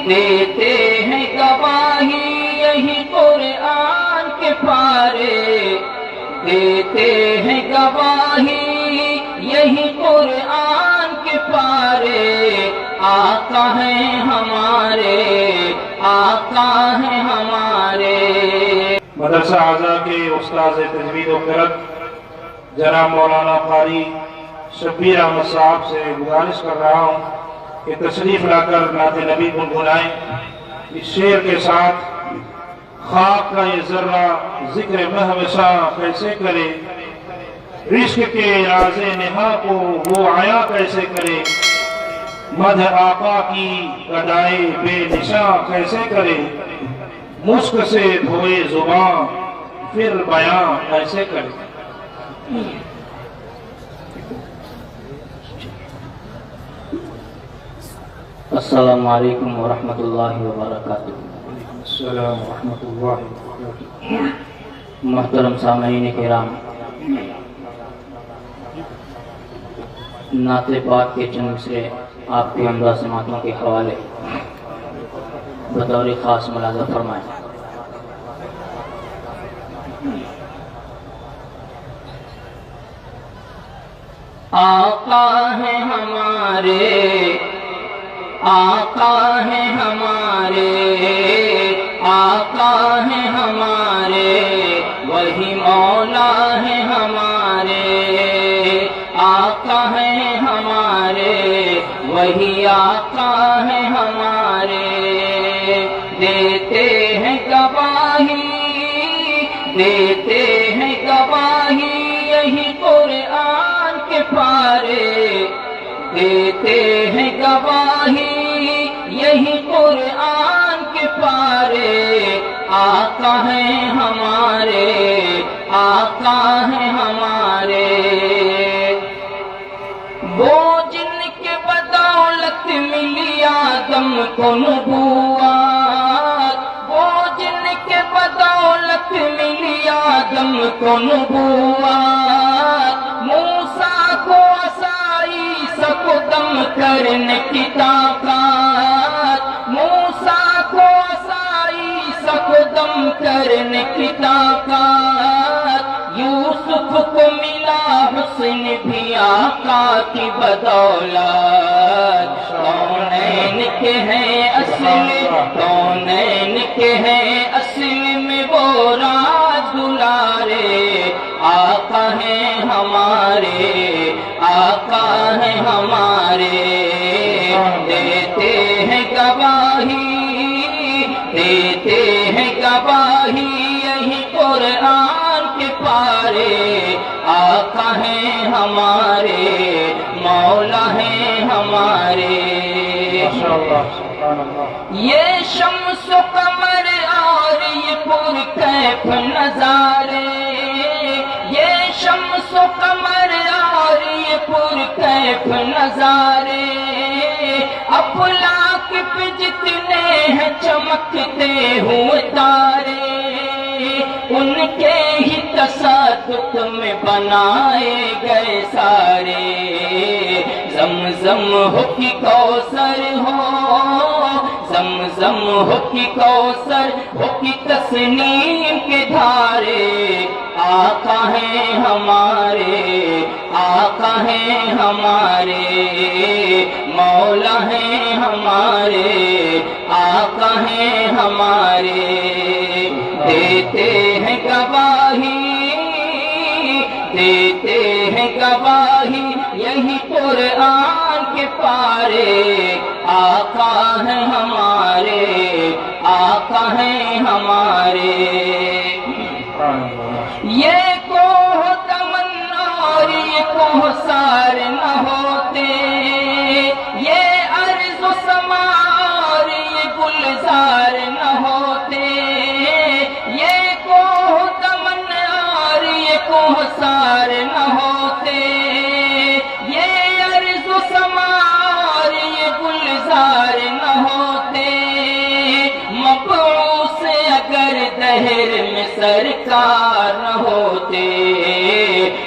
دیتے ہیں گواہی یہی قرآن کے پارے، دیتے ہیں گواہی یہی قرآن کے پارے، آقا ہیں ہمارے، آقا ہیں ہمارے۔ مدرسہ اعزا کے استاذ تجوید و قرأت جناب مولانا قاری شبیر احمد صاحب سے گزارش کر رہا ہوں کہ تشریف لا کر نعت نبی گنگنائیں۔ اس شعر کے ساتھ خاک کا یہ ذرہ ذکر مہوشہ کیسے کرے، عشق کے راز نہا کو وہ عیا کیسے کرے، مدح آقا کی گدائے بے نشاں کیسے کرے، مشک سے دھوئے زباں پھر بیاں کیسے کرے۔ السلام علیکم ورحمۃ اللہ وبرکاتہ۔ السلام ورحمۃ اللہ وبرکاتہ۔ محترم سامعین کرام، نعت پاک کے چند مصرے آپ کے ہمراہ سماعتوں کے حوالے بطور خاص ملاحظہ فرمائیں۔ آقا ہیں ہمارے، آقا ہیں ہمارے، آقا ہیں ہمارے، وہی مولا ہیں ہمارے، آقا ہیں ہمارے، وہی آقا ہیں ہمارے، دیتے ہیں گواہی، دیتے ہیں گواہی یہی قرآن کے پارے، دیتے ہیں گواہی یہی قرآن کے پارے، آقا ہیں ہمارے، آقا ہیں ہمارے۔ وہ جن کے بدولت ملی آدم کو نبوت، وہ جن کے بدولت ملی آدم کو نبوت، موسیٰ کو عصائی کو دم کرنے کی طاقت، موسیٰ کو عصائی کو دم کرنے کی طاقت، یوسف کو ملا حسن بھی آقا کی بدولت، کونین کے ہیں اصل، کونین کے ہیں اصل میں وہ راز دلارے، آقا ہیں ہمارے، آقا ہیں ہمارے، دیتے ہیں گواہی، دیتے ہیں گواہی یہی قرآن کے پارے، آقا ہیں ہمارے، مولا ہیں ہمارے۔ یہ شمس و قمر اور یہ پرکیف نظارے، یہ شمس و قمر اور یہ پرکیف نظارے، افلاک پہ جتنے ہیں چمکتے ہوئے تارے، ان کے ہی تصدق میں بنائے گئے سارے، زمزم ہو کہ کوثر ہو، زمزم ہو کہ کوثر ہو کہ تسنیم کے دھارے، آقا ہیں ہمارے، آقا ہیں ہمارے، مولا ہیں ہمارے، آقا ہیں ہمارے، دیتے ہیں گواہی، دیتے ہیں گواہی یہی قرآن کے پارے، آقا ہیں ہمارے، آقا ہیں ہمارے۔ یہ کوہ تمنا اور یہ کوثر نہ ہوتے، یہ ارض و سما اور یہ گلزار نہ ہوتے، یہ کوہ تمنا اور یہ کوثر نہ ہوتے، یہ ارض و سما اور یہ گلزار نہ ہوتے، مبعوث اگر دہر میں سرکار نہ ہوتے،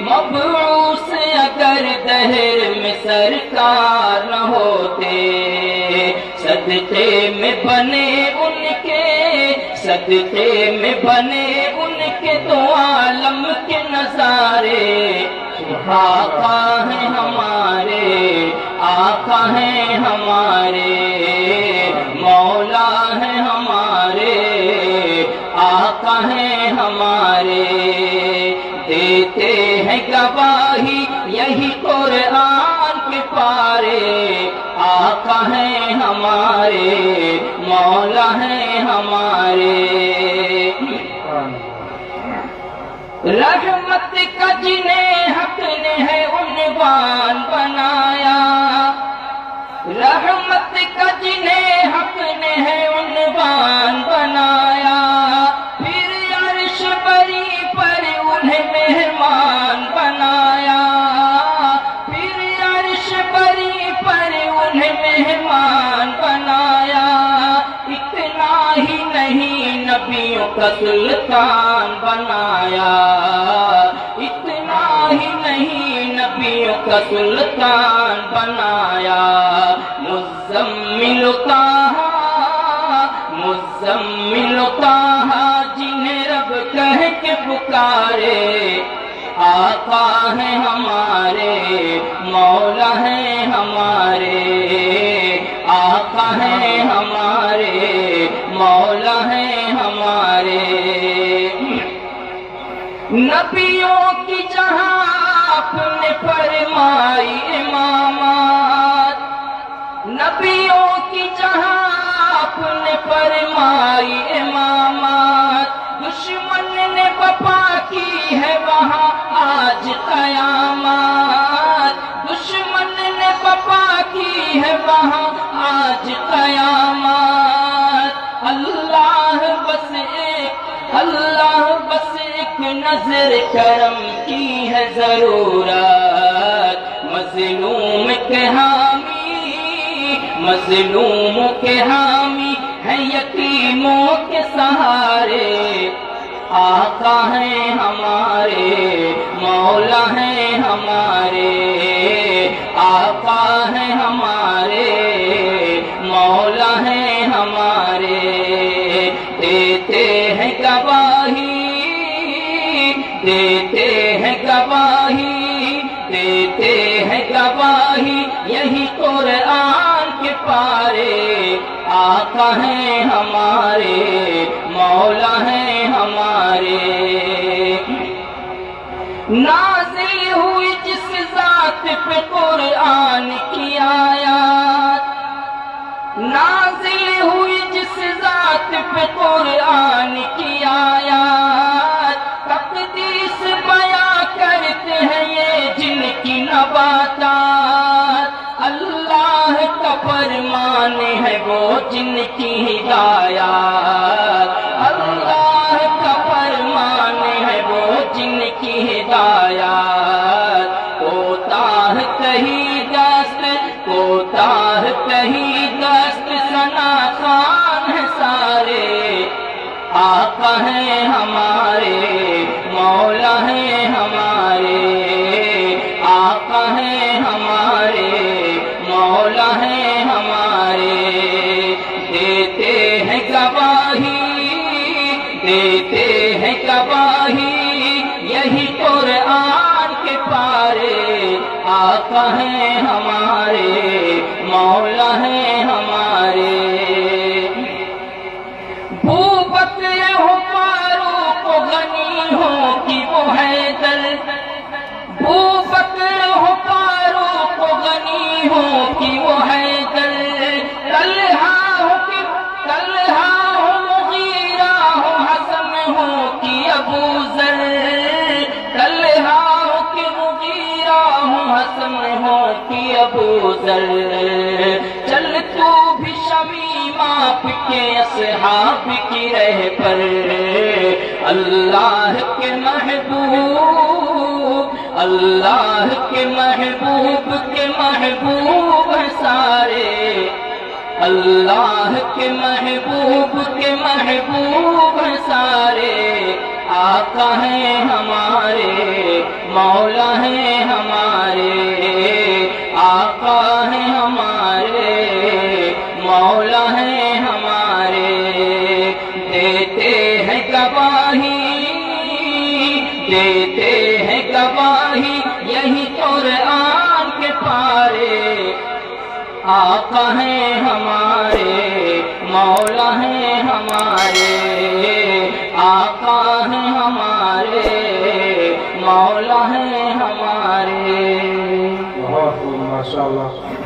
مبعوث اگر دہر میں سرکار نہ ہوتے، صدقہ صدقے میں بنے ان کے، صدقے میں بنے ان کے تو عالم کے نظارے۔ آقا ہیں ہمارے، آقا ہیں ہمارے، مولا ہیں ہمارے، آقا ہیں ہمارے۔ دیتے ہیں گواہی یہی قرآن کے پارے، آقا ہیں ہمارے، مولا ہیں ہمارے۔ رحمت کا جنہیں حق نے ہے عنوان بنایا، رحمت کا جنہیں حق نے ہے عنوان بنایا، پھر عرش بری پر انہیں مہمان بنایا، پھر عرش بری پر انہیں مہمان بنایا۔ اتنا ہی نہیں نبیوں کا سلطان بنایا، اتنا ہی نہیں نبیوں کا سلطان بنایا۔ مزمل طٰہٰ، مزمل طٰہٰ جنہیں رب کہہ کے پکارے، آقا ہیں ہمارے، مولا ہیں ہمارے، آقا ہیں ہمارے، مولا ہیں ہمارے۔ نبیوں کی جہاں آپ نے فرمائی امامات، نبیوں کی جہاں آپ نے فرمائی امامات، دشمن نے وفا کی ہے وہاں آج قیامات، دشمن نے وفا کی ہے وہاں آج قیامات۔ اللہ بس ایک، اللہ بس ایک نظر کرم کی ہے ضرورت، مظلوم کے حامی، مظلوموں کے حامی ہے یتیموں کے سہارے، آقا ہیں ہمارے، مولا ہیں ہمارے، آقا ہیں ہمارے، مولا ہیں ہمارے۔ دیتے ہیں گواہی، دیتے ہیں گواہی، دیتے ہیں گواہی یہی قرآن کے پارے، آقا ہیں ہمارے، مولا ہیں ہمارے۔ نازل ہوئی جس ذات پہ قرآن کی آیات، نازل ہوئی جس ذات پہ قرآن کی آیات، تقدیس بیاں کرتے ہیں یہ جن کی نباتات، اللہ کا فرمان ہے وہ جن کی ہدایات، اللہ کا فرمان ہے وہ جن کی ہدایات۔ کوتاہ کہیں دست، کوتاہ کہیں دست ثنا خوان ہے سارے، آقا ہیں ہمارے، مولا ہیں ہمارے، آقا ہیں ہمارے، مولا ہیں ہمارے۔ دیتے ہیں گواہی، دیتے ہیں گواہی یہی قرآن کے پارے، آقا ہیں ہمارے، مولا ہیں ہمارے۔ بکر ہو فاروق غنی ہو کہ وہ حیدر، بکر ہو فاروق غنی ہو کہ وہ حیدر، طلحہ ہو کہ طلحہ ہو مغیرہ ہو حسن ہو کہ ابو ذر، طلحہ ہو کہ مغیرہ ہو حسن ہو کہ ابو ذر۔ چل تو بھی شمیم آپ کے اصحاب کی رہ پر، اللہ کے محبوب، اللہ کے محبوب کے محبوب ہیں سارے، اللہ کے محبوب کے محبوب ہیں سارے، آقا ہیں ہمارے، مولا ہیں ہمارے، آقا ہیں ہمارے، مولا ہیں آقا ہیں ہمارے، مولا ہیں ہمارے، آقا ہیں ہمارے، مولا ہیں ہمارے۔ بہت ماشاء اللہ۔